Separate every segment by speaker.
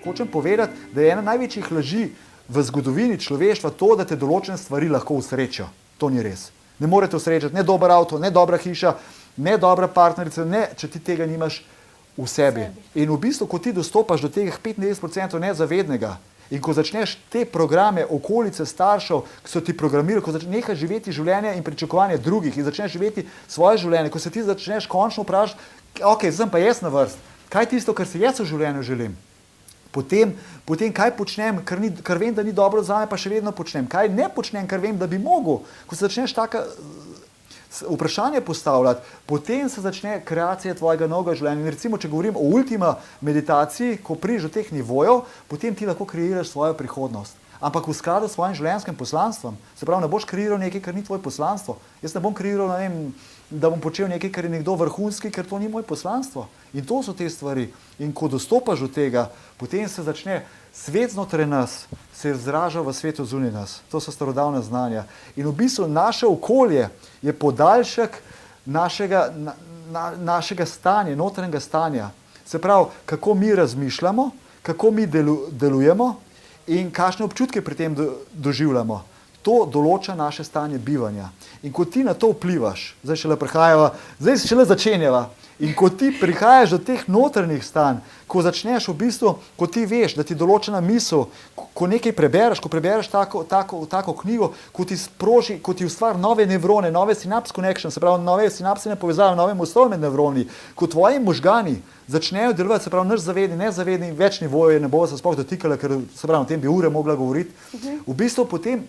Speaker 1: Hočem povedati, da je ena največjih laži v zgodovini človeštva to, da te določene stvari lahko usrečijo. To ni res. Ne morete usrečiti ne dober avto, ne dobra hiša, ne dobra partnerica, ne, če ti tega nimaš v sebi. In v bistvu, ko ti dostopaš do teh 95% nezavednega in ko začneš te programe, okolice staršev, ki so ti programirali, ko začneš nekaj živeti življenje in pričakovanje drugih in začneš živeti svoje življenje, ko se ti začneš končno vprašati, ok, zdaj pa jaz na vrst, kaj je tisto, kar si jaz v življenju želim? Potem kaj počnem, kar vem, da ni dobro zame, pa še vedno počnem. Kaj ne počnem, kar vem, da bi mogel. Ko se začneš taka vprašanje postavljati, potem se začne kreacija tvojega novega življenja. In recimo, če govorim o ultima meditaciji, ko prideš do teh nivojev, potem ti lahko kreiraš svojo prihodnost. Ampak v skladu s svojim življenjskim poslanstvom. Se pravi, ne boš kreiral nekaj, kar ni tvoje poslanstvo. Jaz ne bom kreiral, ne vem, da bom počel nekaj, kar je nekdo vrhunski, ker to ni moje poslanstvo. In to so te stvari. In ko dostopaš do tega, potem se začne svet znotraj nas, se izraža v svetu zunaj nas. To so starodavna znanja. In v bistvu naše okolje je podaljšek našega stanja, notranjega stanja. Se pravi, kako mi razmišljamo, kako mi delujemo in kakšne občutke pri tem doživljamo. To določa naše stanje bivanja. In ko ti na to vplivaš, zdaj šele začenjava, in ko ti prihajaš do teh notranjih stanj, ko začneš v bistvu, ko ti veš, da ti določena misel, ko nekaj prebereš, ko prebereš tako knjigo, ko ti sproži, ko ti ustvari nove nevrone, nove synapse connection, se pravi nove sinapsne povezave, nove mostove med nevroni, ko tvoji možgani začnejo delovati, se pravi naš zavedni, nezavedni, več nivojev ne bo se sploh dotikala, ker se pravi o tem bi ure mogla govoriti. V bistvu potem,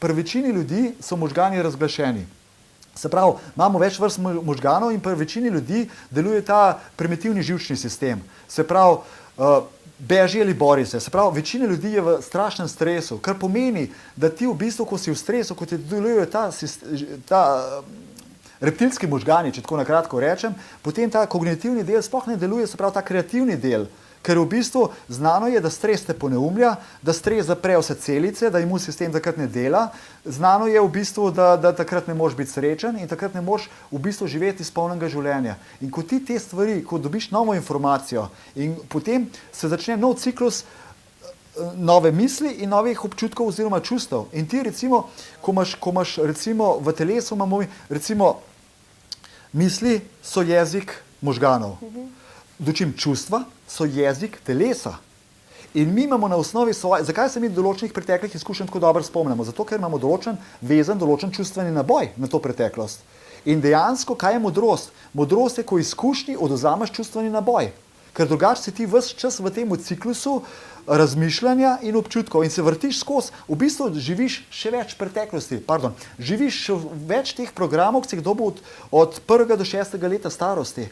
Speaker 1: pri večini ljudi so možgani razglašeni. Se pravi, imamo več vrst možganov in pri večini ljudi deluje ta primitivni živčni sistem. Se pravi, beži ali bori se. Se pravi, večina ljudi je v strašnem stresu, kar pomeni, da ti v bistvu, ko si v stresu, ko ti delujejo ta reptilski možgani, če tako na kratko rečem, potem ta kognitivni del sploh ne deluje, se pravi ta kreativni del. Ker v bistvu znano je, da stres te poneumlja, da stres zapre vse celice, da imun sistem takrat ne dela. Znano je v bistvu, da takrat ne moreš biti srečen in takrat ne moreš v bistvu živeti iz polnega življenja. In ko ti te stvari, ko dobiš novo informacijo in potem se začne nov ciklus nove misli in novih občutkov oziroma čustev. In ti recimo, ko imaš recimo v telesu, imamo recimo misli so jezik možganov. Dočim čustva so jezik telesa. In mi imamo na osnovi zakaj se mi določenih preteklih izkušenj tako dobro spomnimo? Zato, ker imamo določen čustveni naboj na to preteklost. In dejansko, kaj je modrost? Modrost je, ko izkušnji odvzameš čustveni naboj. Ker drugače si ti ves čas v tem ciklusu razmišljanja in občutkov in se vrtiš skozi, v bistvu živiš še več preteklosti, živiš še več teh programov, ki si jih dobil od 1. do 6. leta starosti.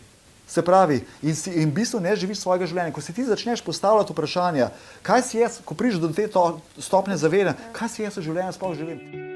Speaker 1: Se pravi, in v bistvu ne živiš svojega življenja. Ko si ti začneš postavljati vprašanja, kaj si jaz, ko prideš do te stopnje zavedanja, kaj si jaz v življenju sploh želim?